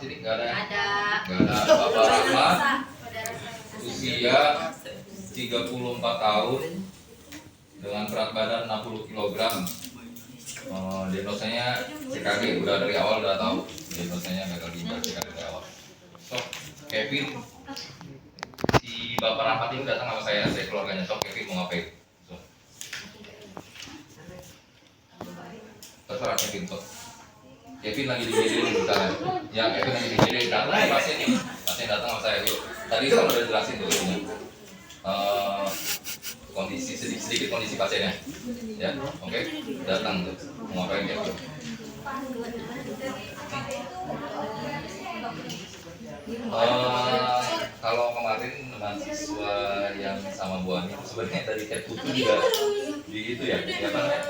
sini? Nggak ada? Ada. Nggak ada. Bapak Rahmat, usia 34 tahun, dengan berat badan 60 kg. Diagnosanya CKG, udah dari awal udah tahu. Diagnosanya gagal ginjal CKG dari awal. So, Kevin, si Bapak Rahmat ini datang sama saya keluarganya. So, Kevin mau ngapain? So. Terserah Kevin, so. Kevin lagi di GD misalnya. Ya, Kevin lagi di GD, datang pasien nih. Pasien datang sama saya. Yuk. Tadi saya udah jelasin tuh ini. Kondisi sedikit kondisi pasiennya. Ya, oke. Datang tuh. Mau ngapain Kevin? Kalau kemarin mahasiswa yang sama Bu Ani sebenarnya dari head putih juga di itu ya, apa namanya?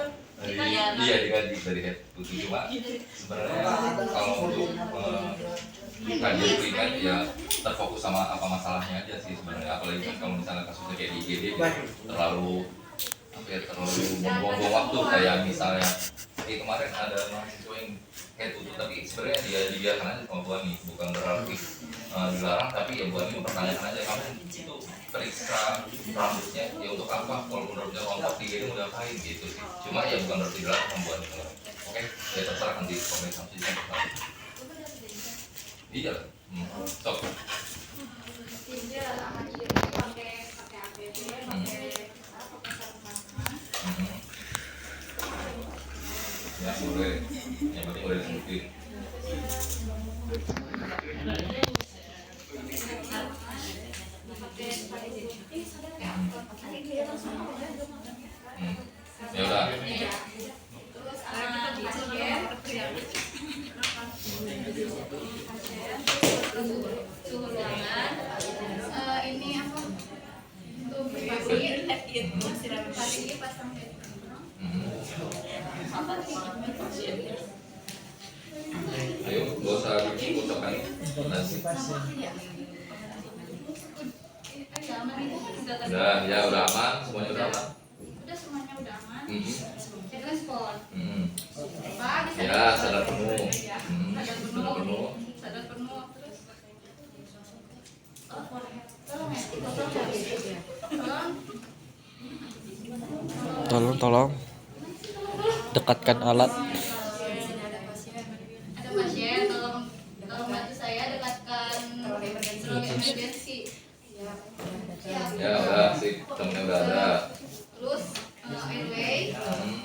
Diganti dari head putih, cuma sebenarnya kalau untuk kajian primer ya terfokus sama apa masalahnya aja sih sebenarnya, apalagi kan kalau misalnya kasusnya kayak di IGD terlalu membuang waktu, kayak misalnya kemarin ada mahasiswa yang head putih tapi sebenarnya dia aja sama Bu Ani, bukan berarti dilarang, tapi ya Bu Ani mempertanyakan aja, kamu itu periksa rambutnya ya untuk apa, kalau menurutnya rontok di IGD mau diapain gitu sih, cuma ya bukan berarti dilarang sama Bu Ani. Oke, ya terserah nanti komen sampai iya lah. Stop. Ya boleh, yang penting boleh disebutin. Ya udah. Suhu ruangan. Ini apa? Untuk privasi, pagi pasang. Ayo, gak usah diucapkan nasi. Udah, ya udah aman, semuanya udah aman. Udah semuanya udah aman. Cek respon. Ya, sadar penuh. Sadar penuh. Sadar penuh. Terus Tolong dekatkan alat. ada pasien, tolong bantu saya dekatkan emergensi. Ya udah, sip, temennya udah ada. Terus airway,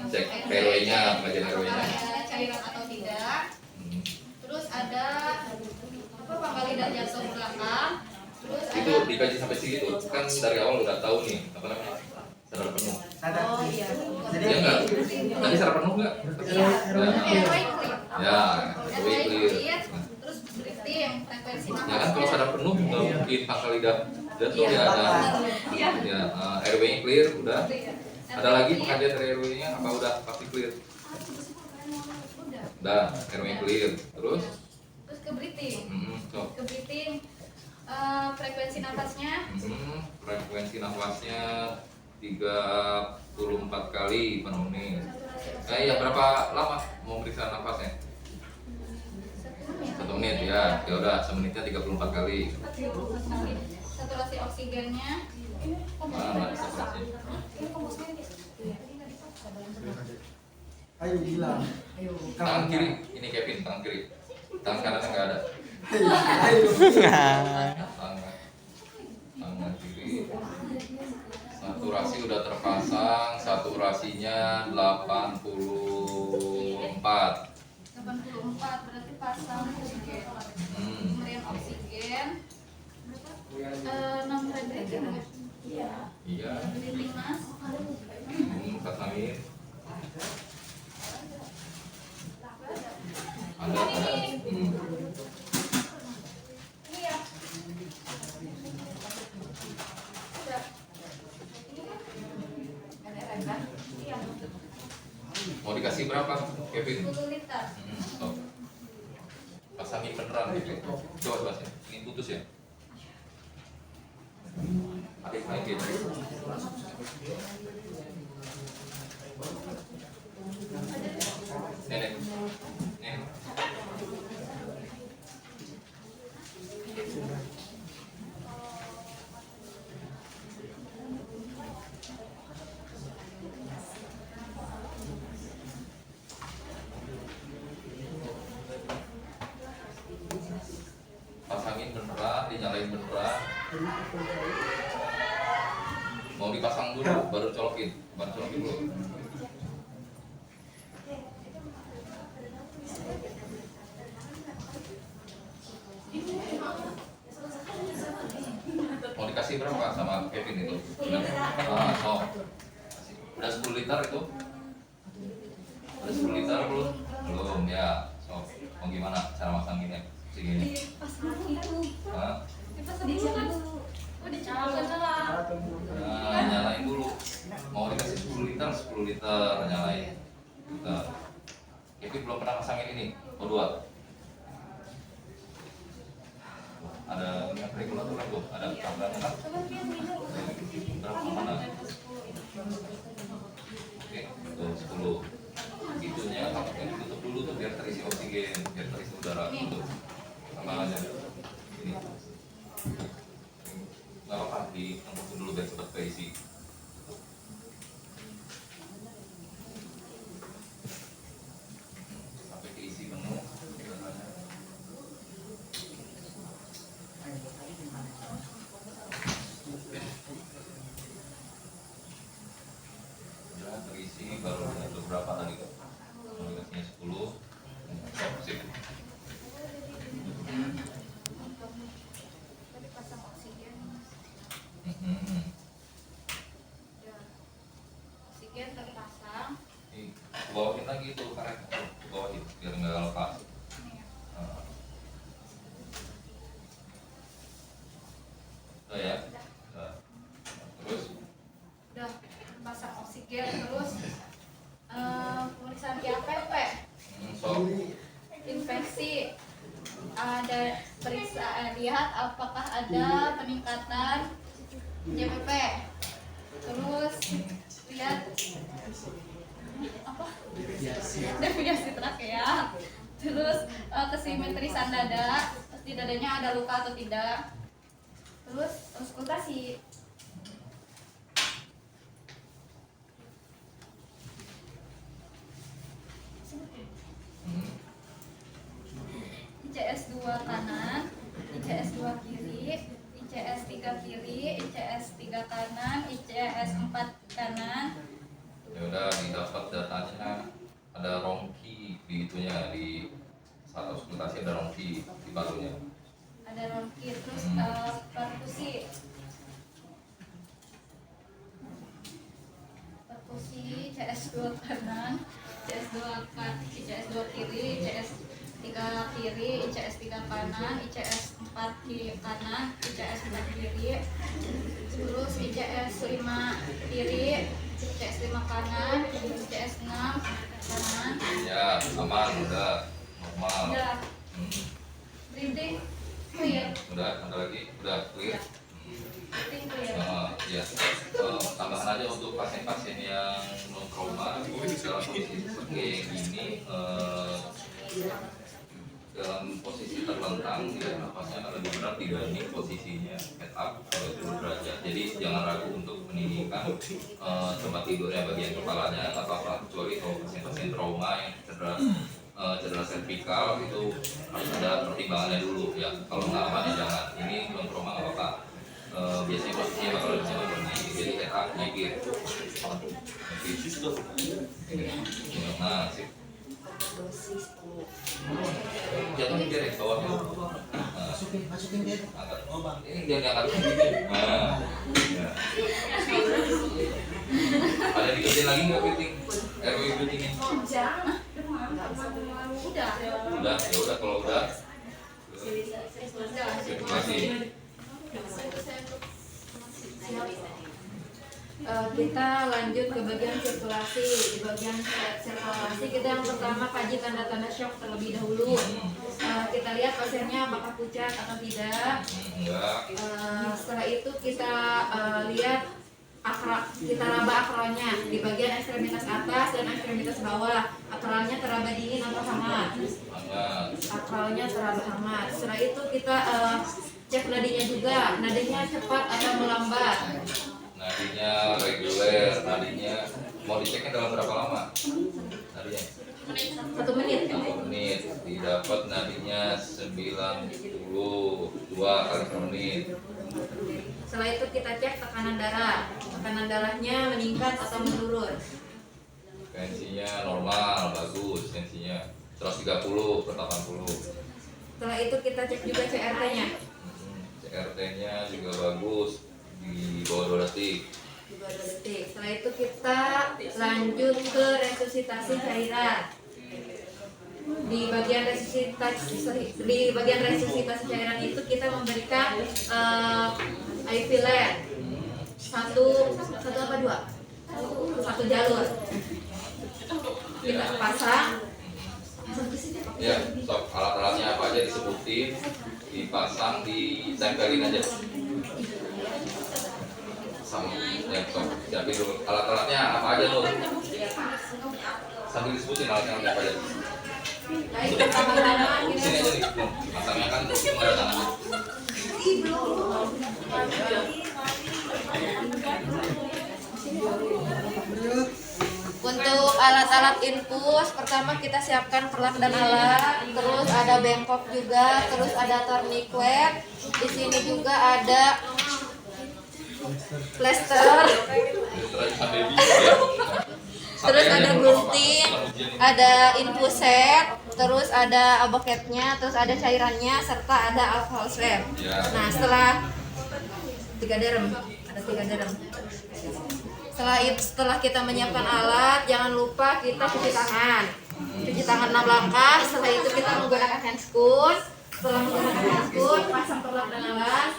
Cek airway-nya, bagian airway-nya. ada cairan atau tidak. Terus ada apa, pangkal lidah jatuh belakang. Terus Itu ada dikaji sampai segitu, kan dari awal udah tahu nih, apa namanya? Sadar penuh. oh iya. Iya enggak? Tadi sadar penuh enggak? Ya, Airway clear. ya, Airway clear. clear. Terus breathing, frekuensi Ya kan kalau sadar penuh nggak mungkin pangkal lidah jatuh ya ada. Ya, airway-nya clear udah. Ada lagi pengajian dari airway-nya apa udah pasti clear? Udah, airway clear. Terus? Terus ke breathing. So. Ke breathing, frekuensi nafasnya Frekuensi nafasnya 34 kali per menit. Ya berapa lama mau periksa nafasnya? 1 menit ya. Ya udah, semenitnya 34 kali. saturasi oksigennya Mana saturasi? Ayo bilang. Tangan kiri, ini Kevin, tangan kiri. Tangan kanannya nggak ada. Tangan kiri. Saturasi udah terpasang, saturasinya 84. 84, berarti pasang oksigen. Pemberian oksigen 6 breathing. Iya. Breathing mas. Pasangin. Ada. Mau dikasih berapa, Kevin? 10 liter. Stop. Pasangin beneran, Kevin. Coba pasangin. Ini putus ya? Adik main gitu. Nenek. Nenek. beneran, dinyalain beneran. Mau dipasang dulu, baru colokin dulu. Mau dikasih berapa sama Kevin itu? So. Udah 10 liter itu? Udah 10 liter belum? Belum ya. So, mau gimana cara masang gini? Segini. Hah? Nah, nyalain dulu. Mau dikasih 10 liter nyalain. Bentar. Kevin belum pernah masangin ini, O2. Ada regulator tuh, ada programnya kan? Berapa mana? Oke, tuh 10. Itunya kalau ditutup dulu tuh biar terisi oksigen, biar terisi udara gitu. Sama aja. Ini. Nggak apa-apa, ditunggu dulu biar cepat keisi. Sampai keisi penuh. Udah terisi, baru itu berapa tadi kok? Dikasihnya 10. Sip. Oksigen terpasang. Bawain lagi itu karet, bawain biar nggak lepas. Udah ya. Udah. Terus Udah pasang oksigen, terus pemeriksaan KPP, so infeksi, ada periksa, lihat apakah ada peningkatan JPP, terus lihat apa deviasi trakea, terus kesimetrisan dada, terus di dadanya ada luka atau tidak, terus auskultasi. ICS 2 kanan, ICS 2 kiri, ICS 3 kiri, ICS 3 kanan, ICS 4 kanan. ya udah didapat datanya, ada rongki begitunya di saat auskultasi, ada rongki di parunya. Ada rongki, terus perkusi. Perkusi ICS 2 kanan, ICS 2 kiri, ICS 3 kiri, ICS 3 kanan, ICS 4 kiri kanan, ICS 4 kiri, terus ICS 5 kiri, ICS 5 kanan, ICS 6 kanan. Ya aman, udah normal. Udah. Breathing clear. Udah, ada lagi, udah clear. Breathing clear. Ya, tambahan aja untuk pasien-pasien yang non trauma dalam kondisi seperti gini, dalam posisi terlentang, ya napasnya akan lebih berat dibanding posisinya head up atau 10 derajat. Jadi jangan ragu untuk meninggikan tempat tidurnya, bagian kepalanya, atau apa, kecuali kalau pasien-pasien trauma yang cedera servikal itu harus ada pertimbangannya dulu ya. Kalau nggak aman ya jangan. Ini non trauma nggak apa-apa. Biasanya posisinya bakal lebih sama berdiri, jadi head up nyekir. Nah, sip. Jangan mikir ya bawah ya. Masukin dia. Ini dia angkat gini. Nah, ya. Ada dikerjain lagi nggak fitting? RW fittingin? Udah. Ya udah kalau udah. Terima kasih. Kita lanjut ke bagian sirkulasi. Di bagian sirkulasi kita yang pertama kaji tanda-tanda shock terlebih dahulu. Kita lihat pasiennya apakah pucat atau tidak. Enggak. Setelah itu kita lihat kita raba akralnya di bagian ekstremitas atas dan ekstremitas bawah. Akralnya teraba dingin atau hangat. Akralnya teraba hangat. Setelah itu kita cek nadinya juga, nadinya cepat atau melambat. Nadinya reguler, nadinya mau diceknya dalam berapa lama? Nadinya 1 menit. 1 menit. Didapat nadinya 90 30, 2 kali per menit. Setelah itu kita cek tekanan darah. Tekanan darahnya meningkat atau menurun. Tensinya normal, bagus tensinya. 130 per 80. Setelah itu kita cek juga CRT-nya. CRT-nya juga bagus di bawah 2 detik. Di bawah 2 detik. Setelah itu kita lanjut ke resusitasi cairan. Di bagian resusitasi cairan itu kita memberikan IV LED satu apa dua? Satu jalur. Kita pasang. Ya, sok alat-alatnya apa aja disebutin, dipasang, ditempelin aja. Sama, ya sok siapin dulu alat-alatnya apa aja tuh. Sambil disebutin alatnya apa aja. Baik, pertama-tama Di sini aja nih, pasangnya kan nggak ada tangannya. Untuk alat-alat infus, pertama kita siapkan perlak dan alat, terus ada bengkok juga, terus ada tourniquet. Di sini juga ada plester, terus ada gunting, ada infus set, terus ada aboketnya, terus ada cairannya, serta ada alcohol swab. Nah, setelah 3 derem, ada 3 derem. Setelah kita menyiapkan alat, jangan lupa kita cuci tangan. Cuci tangan 6 langkah. Setelah itu kita menggunakan handscoon. Setelah menggunakan handscoon, pasang perlak dan alat.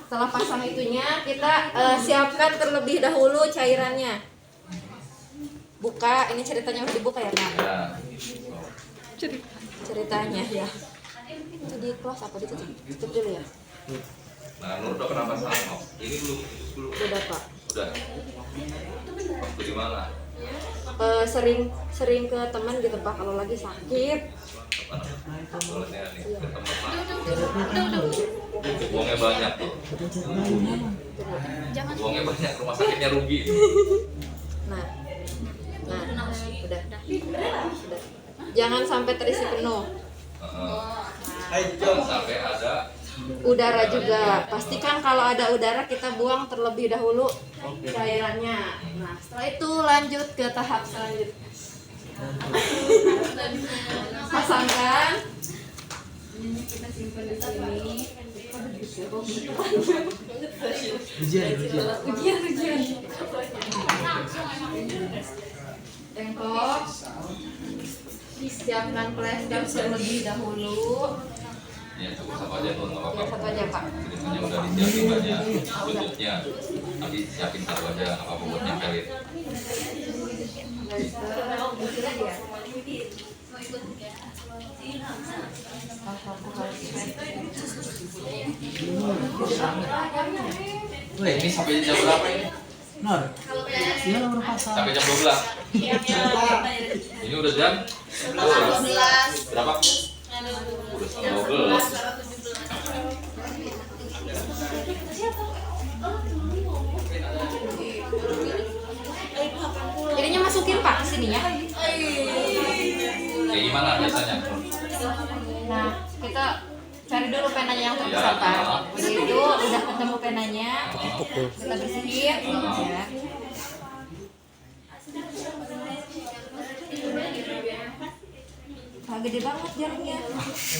Setelah pasang itunya, kita siapkan terlebih dahulu cairannya. Buka, ini ceritanya harus dibuka ya, Kak? Ceritanya ya. Itu di close apa ditutup? Tutup dulu ya. Nah, Nur udah kenapa salah? Ini dulu. Udah, Pak. Udah. Waktu di mana? Sering ke teman gitu, Pak, kalau lagi sakit. Bolehnya nih, ke teman. Uangnya banyak tuh. Uangnya banyak, rumah sakitnya rugi. Nah, udah. Jangan sampai terisi penuh. Jangan sampai ada Udara juga. Pastikan kalau ada udara kita buang terlebih dahulu cairannya. Nah, setelah itu lanjut ke tahap selanjutnya. Pasangkan. Ini kita simpan di sini. Ujian. Bengkok. Siapkan plester terlebih dahulu. ya cukup satu aja tuh, nggak apa-apa. Ya, satu aja, Pak. Ceritanya udah disiapin banyak bentuknya. Nanti siapin satu aja, nggak apa-apa buat nyempelin. Ini sampai jam berapa ini? Nur, iya nomor pasar. Sampai jam 12. Ini udah jam 12. Berapa? Udah jam 12. Jadinya masukin, Pak, ke sini ya. Kayak gimana biasanya? Nah, kita cari dulu penanya yang terbesar, Ya. Pak. Udah itu, udah ketemu penanya, kita bersihin ya. Wah, gede banget jarumnya.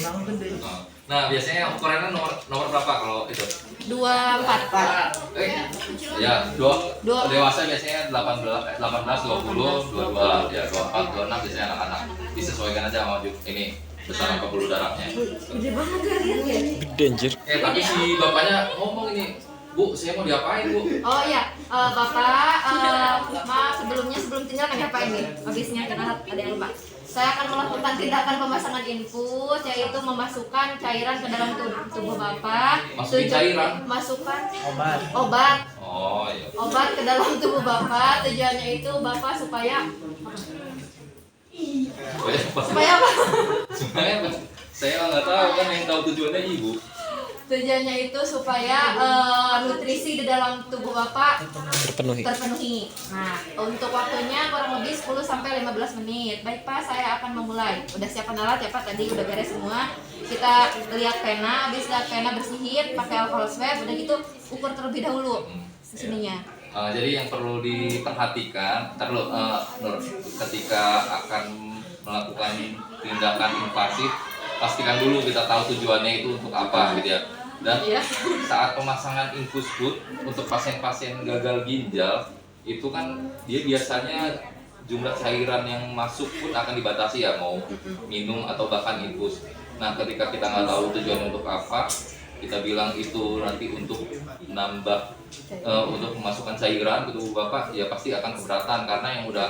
Emang gede. Nah, biasanya ukurannya nomor berapa kalau itu? 24, Pak. Ya, dewasa biasanya 18, 20, 22, ya 24, 26 biasanya anak-anak. Disesuaikan aja sama ini besaran pembuluh darahnya. Gede banget jarinya. Gede anjir. Tapi si bapaknya ngomong ini, Bu, saya mau diapain, Bu? Oh iya, Bapak, sebelum tinggal kan apa ini? Habisnya karena ada yang lupa. Saya akan melakukan tindakan pemasangan infus, yaitu memasukkan cairan ke dalam tubuh Bapak. Masukin cairan? Masukkan Obat. Oh iya. obat ke dalam tubuh Bapak. Tujuannya itu Bapak supaya Supaya apa? supaya apa? Supaya apa? Saya nggak tahu kan, yang tahu tujuannya Ibu. Tujuannya itu supaya nutrisi di dalam tubuh Bapak terpenuhi. Nah, untuk waktunya kurang lebih 10 sampai 15 menit. Baik Pak, saya akan memulai. Udah siapkan alat ya Pak, tadi udah beres semua. Kita lihat pena, habis lihat pena bersihin pakai alkohol swab, udah gitu ukur terlebih dahulu sininya. Jadi yang perlu diperhatikan, Nur, ketika akan melakukan tindakan invasif, pastikan dulu kita tahu tujuannya itu untuk apa gitu ya. Dan saat pemasangan infus food untuk pasien-pasien gagal ginjal itu kan dia biasanya jumlah cairan yang masuk pun akan dibatasi ya, mau minum atau bahkan infus. Nah ketika kita nggak tahu tujuannya untuk apa, kita bilang itu nanti untuk nambah untuk memasukkan cairan ke tubuh Bapak, ya pasti akan keberatan karena yang udah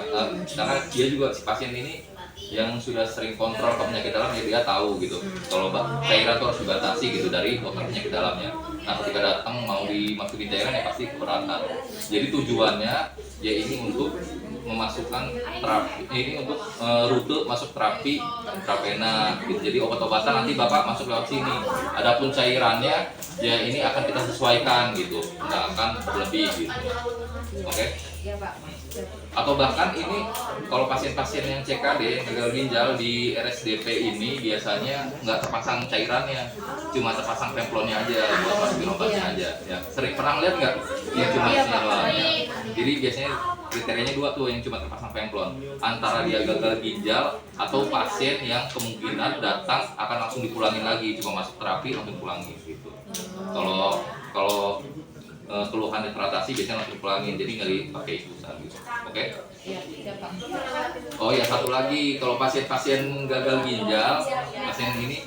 karena dia juga si pasien ini yang sudah sering kontrol ke penyakit dalam, ya dia tahu gitu kalau cairan itu harus dibatasi gitu dari dokter penyakit dalamnya. Nah ketika datang mau dimasukin cairan ya pasti keberatan. Jadi tujuannya ya ini untuk memasukkan terapi, ini untuk rute masuk terapi intravena gitu. Jadi obat-obatan nanti Bapak masuk lewat sini. Adapun cairannya ya ini akan kita sesuaikan gitu, nggak akan berlebih gitu. Oke? Iya Pak. Atau bahkan ini kalau pasien-pasien yang CKD yang gagal ginjal di RSDP ini biasanya nggak terpasang cairannya, cuma terpasang templonnya aja buat masukin obatnya aja. Ya, sering pernah lihat nggak? Yang cuma isinya doang. Ya. Jadi biasanya kriterianya dua tuh, yang cuma terpasang templon, antara dia gagal ginjal atau pasien yang kemungkinan datang akan langsung dipulangin lagi, cuma masuk terapi langsung pulangin gitu. Kalau keluhan teratasi biasanya langsung pulangin, jadi nggak dipakai infusan gitu. Oke? Iya Pak. Oh ya, satu lagi, kalau pasien-pasien gagal ginjal, pasien ini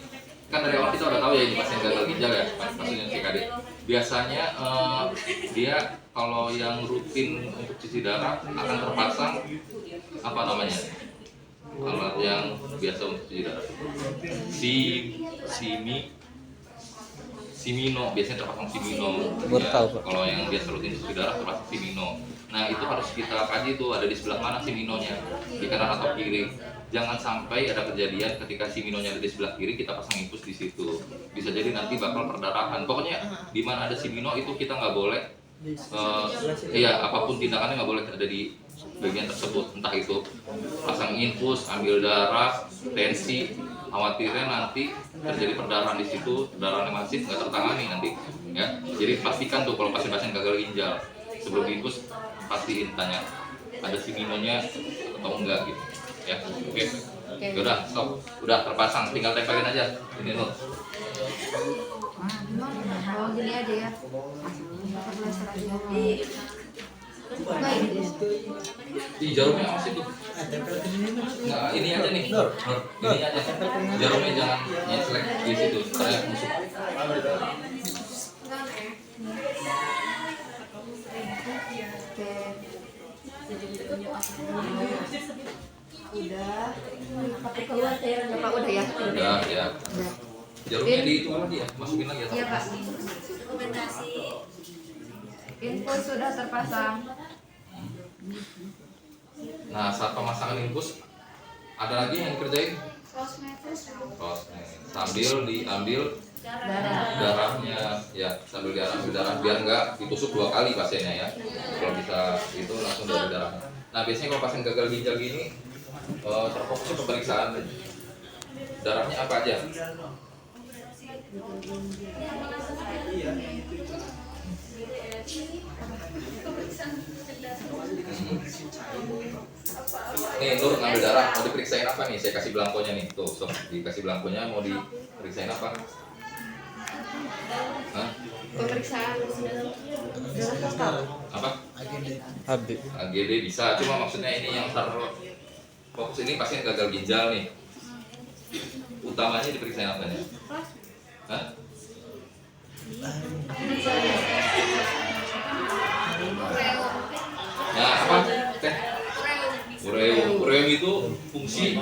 kan dari awal kita udah tahu ya ini pasien gagal ginjal ya, pasien yang CKD. Biasanya dia kalau yang rutin untuk cuci darah akan terpasang apa namanya? Alat yang biasa untuk cuci darah. Simino, biasanya terpasang Simino. Ya, kalau yang biasa rutin cuci darah terpasang Simino. Nah itu harus kita kaji tuh ada di sebelah mana Siminonya, di kanan atau kiri. Jangan sampai ada kejadian ketika Siminonya ada di sebelah kiri kita pasang infus di situ. Bisa jadi nanti bakal perdarahan. Pokoknya di mana ada Simino itu kita nggak boleh. Apapun tindakannya nggak boleh ada di bagian tersebut. Entah itu pasang infus, ambil darah, tensi. Khawatirnya nanti terjadi perdarahan di situ, perdarahan yang masif nggak tertangani nanti, ya. Jadi pastikan tuh kalau pasien-pasien gagal ginjal sebelum diinfus pastiin tanya ada siminonya atau enggak gitu, ya. Oke. Udah, stop, udah terpasang, tinggal tempelin aja ini loh. Oh gini aja ya. Di jarumnya apa sih tuh? Nggak, ini aja nih. Ini aja. Jarumnya jangan nyeslek di situ, saya musuh. Udah. Pakai keluar cairannya Pak, udah ya? Udah, ya. Jarumnya di itu lagi ya, masukin lagi ya. Iya Pak. Infus sudah terpasang. Nah, saat pemasangan infus ada lagi yang dikerjain? Sambil diambil darahnya, ya sambil diambil darah biar nggak ditusuk 2 kali pasiennya ya. Kalau bisa itu langsung dari darahnya. Nah, biasanya kalau pasien gagal ginjal gini terfokus pemeriksaan darahnya apa aja? Nih, Nur ngambil darah, mau diperiksain apa nih? Saya kasih belangkonya nih, tuh, sob, dikasih belangkonya, mau diperiksain apa? Hah? Pemeriksaan Apa? AGD bisa, cuma maksudnya ini yang fokus ini pasien gagal ginjal nih. Utamanya diperiksain apa nih? Hah? Nah, apa? Teh? Ureum itu fungsi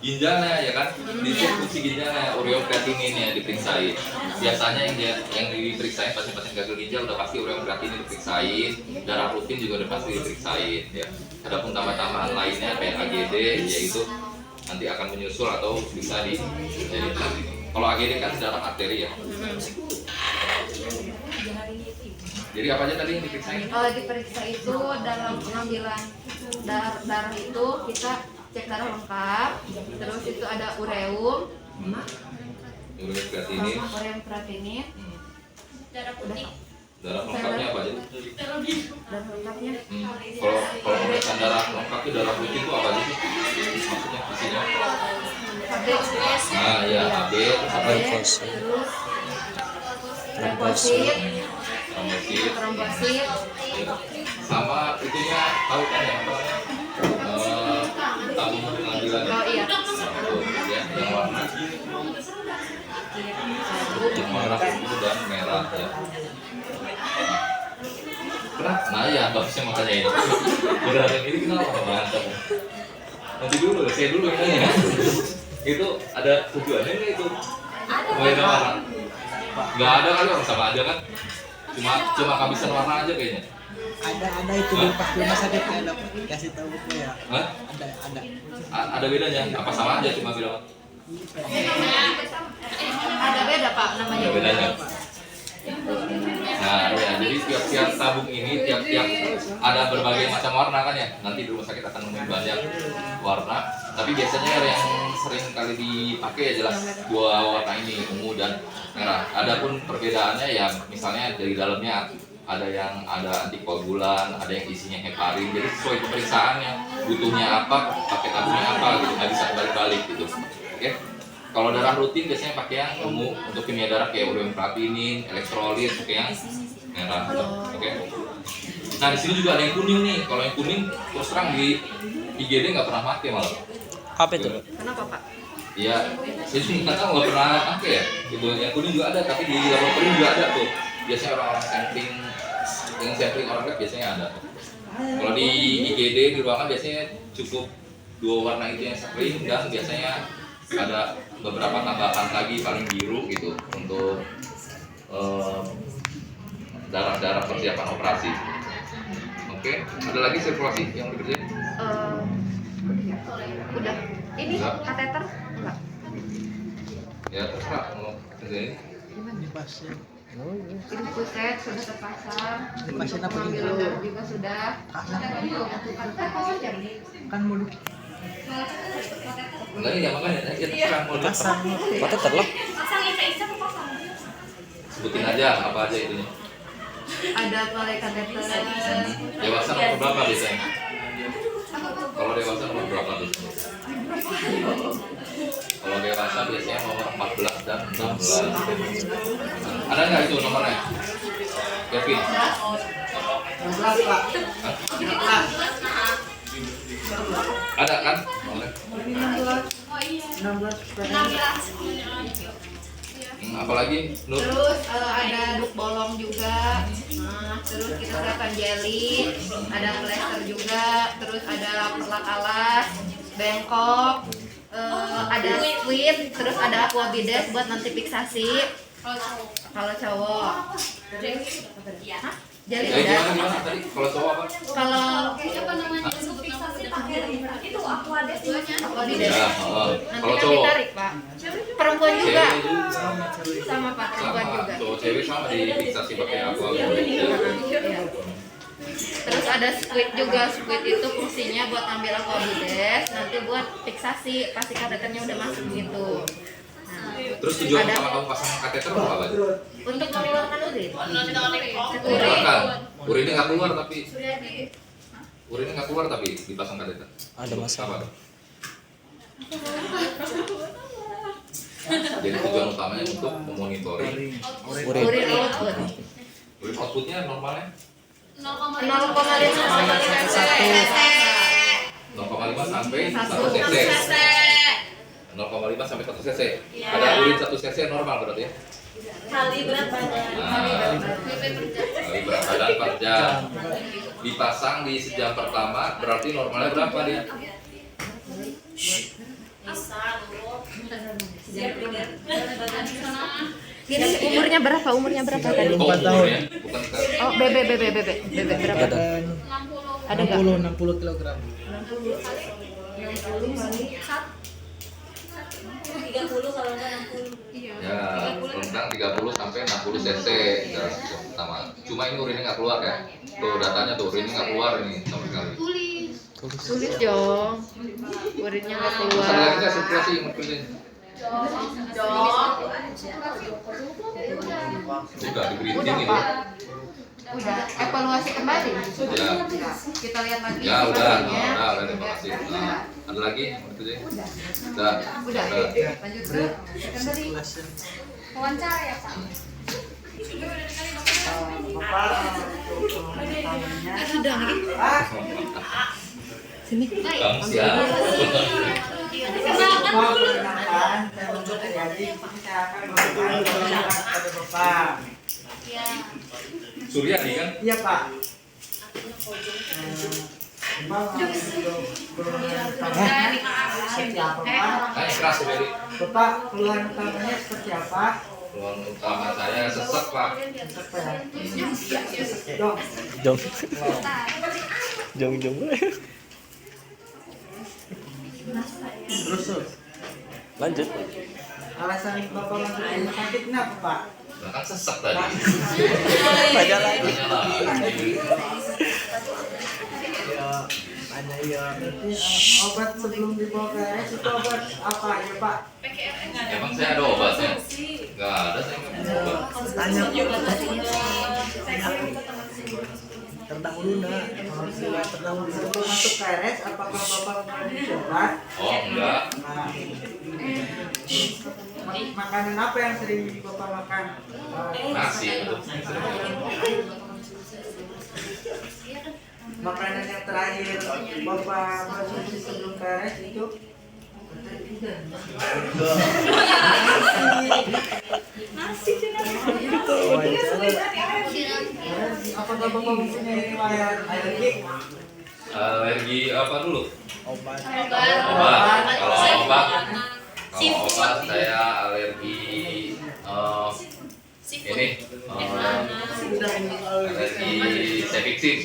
ginjalnya ya kan? Itu fungsi ginjalnya, ureum kreatinin ya diperiksain. Biasanya yang diperiksain pasien-pasien gagal ginjal udah pasti ureum kreatinin diperiksain, darah rutin juga udah pasti diperiksain ya. Adapun tambah-tambahan lainnya kayak AGD yaitu nanti akan menyusul atau bisa dijadikan. Kalau AGD kan darah arteri ya. Jadi apa aja tadi yang diperiksain? Diperiksa itu dalam pengambilan darah itu kita cek darah lengkap, terus itu ada ureum, Ureum kreatinine. ureum kreatinine, darah putih. Darah lengkapnya apa aja? Darah lengkapnya Kalau pemeriksaan darah lengkap itu darah putih itu apa aja sih? Maksudnya isinya? KB, Nah ya AB, terus apa? Leukosit. terus Trombosit. Trombosit, trombosit, sama itunya tahu kan ya apa namanya? Tabung pengambilan. oh iya, Tuh, ya, yang warna biru dan merah ya. Nah ya bagusnya makanya ini. Beneran yang ini kenapa mantap? Nanti dulu, saya dulu yang nanya. Itu ada tujuannya nggak itu? Beda warna? Nggak ada kali orang sama aja kan? Cuma kehabisan warna aja kayaknya. Ada itu di pas di rumah sakit ada kasih tahu aku ya. Hah? Ada. Ada bedanya? Apa sama aja cuma bilang? ada beda Pak namanya. Ada bedanya. Nah ya, jadi tiap-tiap tabung ini tiap-tiap ada berbagai macam warna kan ya. Nanti di rumah sakit akan nemuin banyak warna. Tapi biasanya yang sering kali dipakai ya jelas dua warna ini, ungu dan merah. Adapun perbedaannya ya misalnya dari dalamnya ada yang ada antikoagulan, ada yang isinya heparin. Jadi sesuai pemeriksaannya butuhnya apa, pakai tabungnya apa gitu, nggak bisa balik-balik gitu. Oke. Kalau darah rutin biasanya pakai yang ungu, untuk kimia darah kayak ureum kreatinin, elektrolit, pakai yang merah. Oke. Nah di sini juga ada yang kuning nih. Kalau yang kuning terus terang di IGD nggak pernah pakai malah. Apa itu? Kenapa Pak? Iya, saya juga nggak tahu, nggak pernah pakai ya. Itu yang kuning juga ada, tapi di laboratorium juga ada tuh. Biasanya orang-orang sampling, yang sampling orang lab biasanya ada. Kalau di IGD di ruangan biasanya cukup dua warna itu yang sampling dan biasanya ada beberapa tambahan lagi paling biru gitu untuk darah-darah persiapan operasi. Oke, ada lagi sirkulasi yang dikerjain? Udah. Ini Udah. kateter enggak? Ya terserah mau kerjain. Di pasien. Ini puset sudah terpasang. Di pasien apa Pengambilan gitu? darah juga sudah. Kan mau Enggak ya makanya ya terserah mau pasang. Kateter lah. sebutin aja apa aja itunya. Ada mulai kateter. Dewasa nomor berapa biasanya? Kalau dewasa nomor berapa biasanya? Kalau dewasa biasanya nomor 14 dan 16. Ada nggak itu nomornya? Kevin? Hah? Ada kan? Nomornya? 16. Apalagi Nur? Terus ada duk bolong juga. Nah, terus kita siapkan jelly, ada plester juga, terus ada perlak alas, bengkok, ada squid, terus ada aqua bides buat nanti fiksasi. Kalau cowok. Hah? Jelly Ya udah. gimana tadi? Kalau cowok apa? Kalau Apa namanya untuk fiksasi itu aqua bides. aqua Ya, bides. Nanti kalau kan cowok ditarik, Pak. Perempuan juga. cewek juga Sama Pak, perempuan sama, juga. cowok cewek sama difiksasi pakai aqua. Iya. Terus ada squid juga. Squid itu fungsinya buat ambil aqua bides, nanti buat fiksasi pasti kateternya udah masuk gitu. Terus tujuan utama kamu pasang kateter apa aja? Untuk mengeluarkan urin. Mengeluarkan. Urinnya nggak keluar tapi urinnya nggak keluar tapi dipasang kateter. Ada masalah. Apa? Jadi tujuan utamanya untuk memonitoring Urin. Urin output. urin outputnya normalnya 0,5 cc. 0,5 sampai 1 Satu. cc. 0,5 sampai 1 cc. Ada urin 1 cc normal berarti ya? Kali berat badan. Nah, kali berat badan per jam. Dipasang di sejam pertama berarti normalnya berapa dia? Bisa dulu. Siap berat badan di sana. Ini umurnya berapa? Umurnya berapa tadi? Oh, 4 tahun. umurnya? Bukan ke Oh, bebek berapa? Ada. Ada nggak? 60 kilogram. 30 kalau enggak 60. Iya. Ya, rentang 30 sampai 60 cc darah pertama. Cuma ini urinnya nggak keluar ya. Tuh datanya tuh urinnya nggak keluar ini sama sekali. Tulis dong. Urinnya nggak Terus ada keluar. lagi nggak sirkulasi maksudnya? Udah di breathing itu. Udah evaluasi kembali. Ya. Kita lihat lagi. Ya udah, hasilnya. udah terima kasih. Nah, ada lagi maksudnya? Udah. Udah. Lanjut bro. Kembali. Wawancara ya Pak. Kamu siapa? Suryadi kan? Iya Pak. Seperti apa Pak? Nah, keras Suryadi. Bapak keluhan utamanya seperti apa? Keluhan utama saya sesek Pak. Dong. Jong. Jong jong. Terus. Lanjut. Alasan Bapak masuk rumah sakit kenapa Pak? Nah, kan sesek tadi. Tanya lagi. Berarti obat sebelum dibawa ke RS itu obat apa ya Pak? Emang saya ada obatnya? Nggak ada, saya nggak punya obat. Tanya terdahulu nak, terdahulu sebelum masuk ke RS apakah Bapak mengonsumsi obat? Oh enggak. Nah, makanan apa yang sering Bapak makan? Nasi itu. Makanan yang terakhir Bapak konsumsi sebelum ke RS itu? Apakah Bapak mempunyai riwayat alergi? Alergi apa dulu? Obat. Obat. Kalau obat saya alergi ini alergi Cefixim.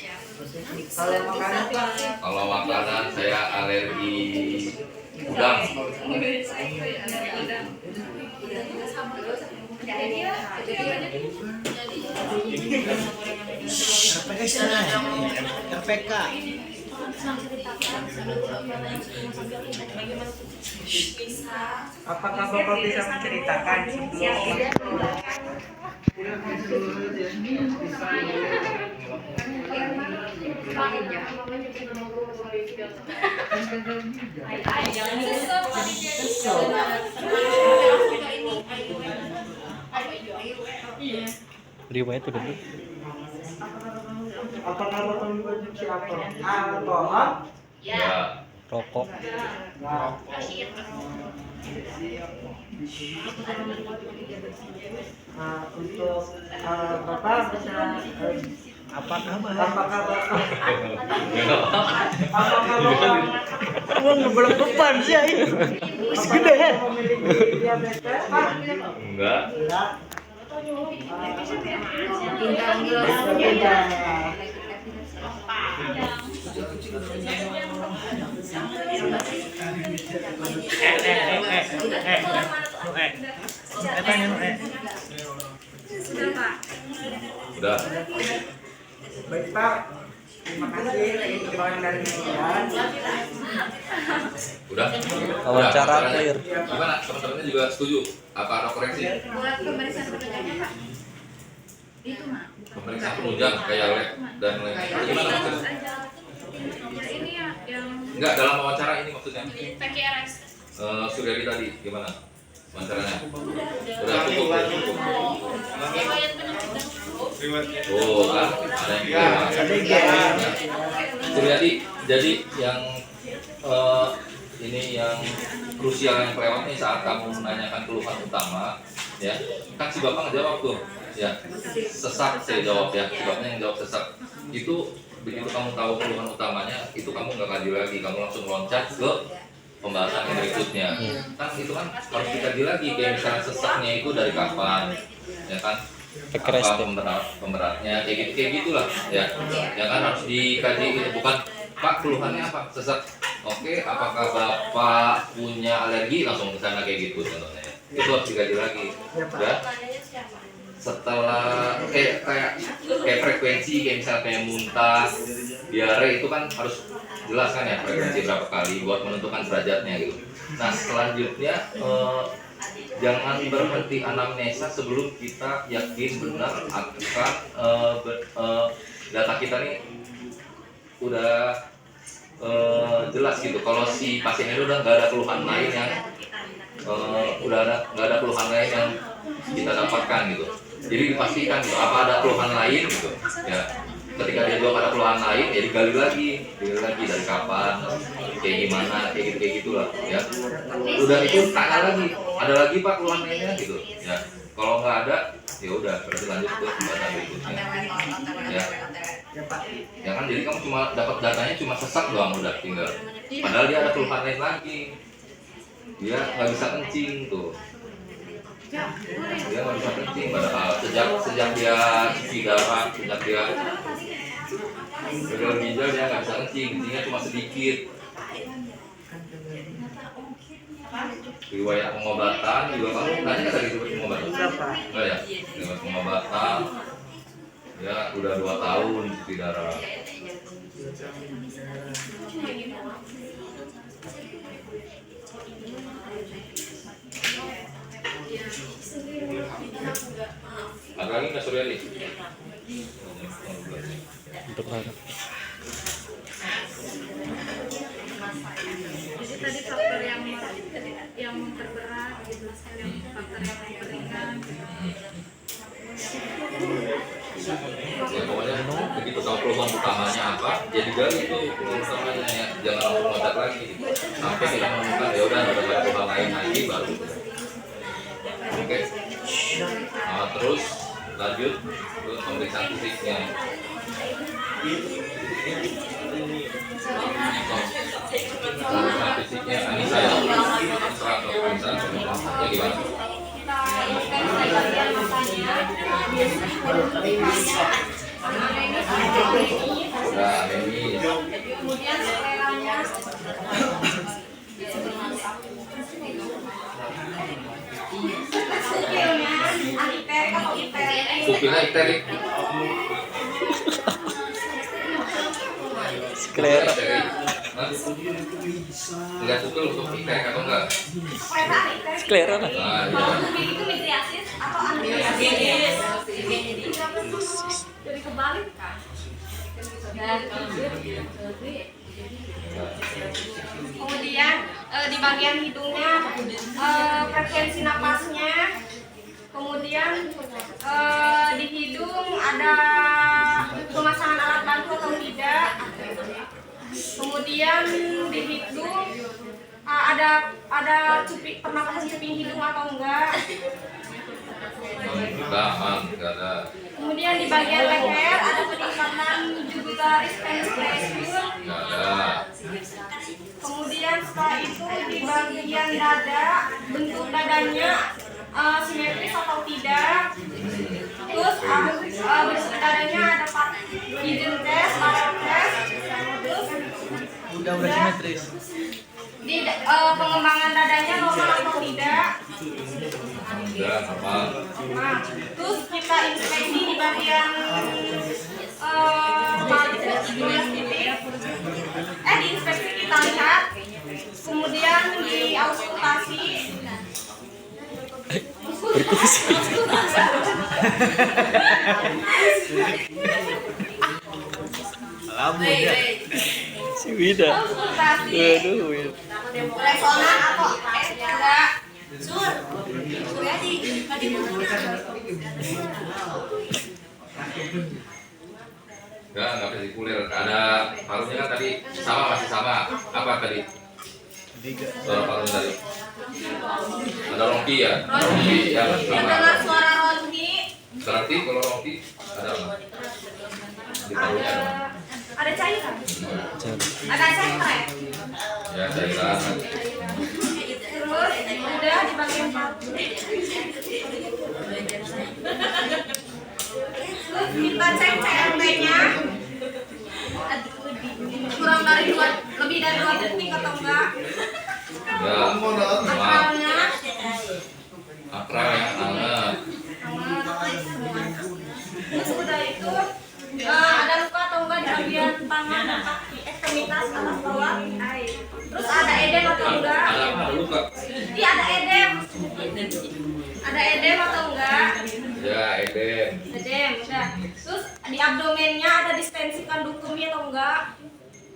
Kalau makanan Pak? Kalau makanan saya alergi udang. RPS RPK. Apakah Bapak bisa menceritakan Riwayat udah dulu. apakah Bapak mengkonsumsi alkohol? Ya. Rokok. Nah, untuk Bapak bisa apakah Bapak belum depan sih ini segede ya memiliki diabetes Pak? Enggak. Enggak. Udah. Baik Pak, terima kasih keterangan dari Milan. Udah. Wawancara Udah, clear. Gimana? Teman-temannya juga setuju? Apa ada koreksi? Buat pemeriksaan penunjangnya Pak. Itu mah. Pemeriksaan penunjang kayak lab dan lain-lain. Gimana maksudnya? Ini ya yang Enggak, dalam wawancara ini maksudnya. PKRS. Suryadi tadi gimana wawancaranya? Udah cukup. Riwayat penunjang. Oh kan, ada yang gimana? Suryadi, jadi yang ini yang krusial yang kelewat nih saat kamu menanyakan keluhan utama, ya kan si bapak ngejawab tuh, ya sesak saya jawab ya, si bapaknya yang jawab sesak. Itu begitu kamu tahu keluhan utamanya, itu kamu nggak kaji lagi, kamu langsung loncat ke pembahasan yang berikutnya. Kan itu kan harus dikaji lagi, kayak misalnya sesaknya itu dari kapan, ya kan? Apa pemberatnya, kayak gitulah, ya kan harus dikaji gitu. Bukan Pak keluhannya apa sesak, oke, apakah bapak punya alergi langsung ke sana kayak gitu contohnya. itu harus digaji lagi. Ya, Pak. Ya. Setelah kayak frekuensi kayak misalnya kayak muntah, diare itu kan harus jelas kan ya frekuensi berapa kali buat menentukan derajatnya gitu. Nah selanjutnya jangan berhenti anamnesa sebelum kita yakin benar akan data kita nih udah jelas gitu. Kalau si pasien itu udah nggak ada keluhan lain yang nggak ada keluhan lain yang kita dapatkan gitu. Jadi dipastikan gitu apa ada keluhan lain gitu ya. Ketika dia belum ada keluhan lain ya digali lagi dari kapan, kayak gimana, kayak gitulah ya. Udah itu tanya lagi, ada lagi Pak keluhan lainnya gitu ya. Kalau nggak ada ya udah berarti lanjut ke pembahasan berikutnya ya. Ya kan jadi kamu cuma dapat datanya cuma sesak doang udah tinggal. Padahal dia ada keluhan lain lagi, dia nggak bisa kencing tuh. Dia nggak bisa kencing padahal sejak dia cuci darah, sejak dia gagal ginjal dia nggak bisa kencingnya cuma sedikit. Riwayat pengobatan juga kamu tanya tadi riwayat pengobatan enggak ya? Riwayat pengobatan ya udah 2 tahun cuci darah. Ada lagi nggak Suryani? Untuk harap. Jadi tadi faktor yang memperberat gitu, faktor yang memperingan. Ya pokoknya begitu tahu keluhan utamanya apa, jadi gali itu keluhan utamanya ya, jangan langsung meledak lagi sampai kita menemukan ya udah ada keluhan lain lagi baru. Oke. Nah, terus lanjut ke pemeriksaan fisiknya. Pemeriksaan fisiknya ini saya serah ke pemeriksaan ya gimana? Udah ini. Kemudian seleranya Pupilnya iterik. Sklera. Lihat pupil untuk iterik atau enggak? Sklera lah. Nah, iya. itu mitriasis atau amitriasis? Jadi kebalik kan? Kemudian di bagian hidungnya frekuensi napasnya, kemudian di hidung ada pemasangan alat bantu atau tidak, kemudian di hidung ada pernapasan cuping hidung atau enggak. Enggak ada. Kemudian di bagian leher ada peningkatan jugularis pressure. Enggak ada. Kemudian setelah itu di bagian dada, bentuk dadanya simetris atau tidak. Terus bentuk dadanya ada hidden test, lateral test. Terus Udah simetris. di pengembangan dadanya normal atau tidak. Udah apa? Nah, terus kita inspeksi di bagian di inspeksi kita lihat, kemudian di auskultasi. Berkusi. Lamun ya. Si Wida. Auskultasi. Aduh, Wida. Resonan atau enggak? Enggak vesikuler. Ada parunya kan tadi masih sama. Apa tadi? Suara paru tadi. Ada ronki ya? Ronki ya sama. Dengar suara ronki. Berarti kalau ronki ada apa? Di parunya ada apa? Ada cairan. Cari. Ada sekret. Ya cairan. Terus udah di bagian paru. Terus kita cek CRP-nya. Kurang dari lebih dari 2 detik atau enggak? Ya. Maaf. Akalnya enggak? Ada apa? Ada luka? Iya ada edem. Ada edem atau enggak? Ya, edem. Edem, udah. Terus di abdomennya ada distensikan dukumi atau enggak?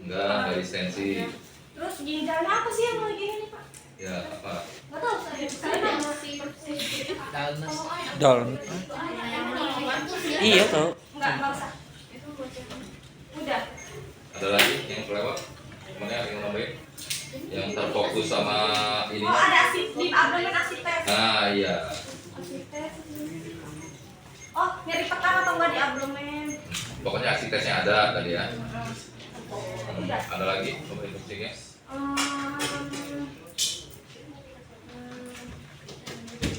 Enggak, nggak distensi. Terus ginjalnya apa sih yang lagi ini Pak? Ya, apa? Nggak tahu saya Dalam. Iya tau. nggak usah. Udah. Ada lagi yang kelewat? Mana yang nambahin? Yang terfokus sama ini? Oh ada asid di abdomen asites. Nah, iya. Asites. Oh nyeri tekan atau enggak di abdomen? Pokoknya asitesnya ada tadi ya. Udah. Ada lagi? Coba itu ceknya.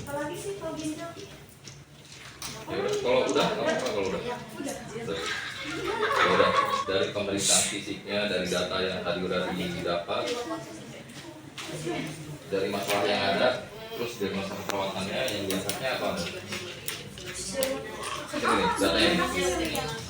Apa lagi sih kalau ginjal? Ya udah, kalau udah, nggak apa-apa kalau udah. Udah. Ya udah, dari pemeriksaan fisiknya, dari data yang tadi udah didapat, dari masalah yang ada, terus dari masalah perawatannya yang biasanya apa? Ini nih, datanya ini.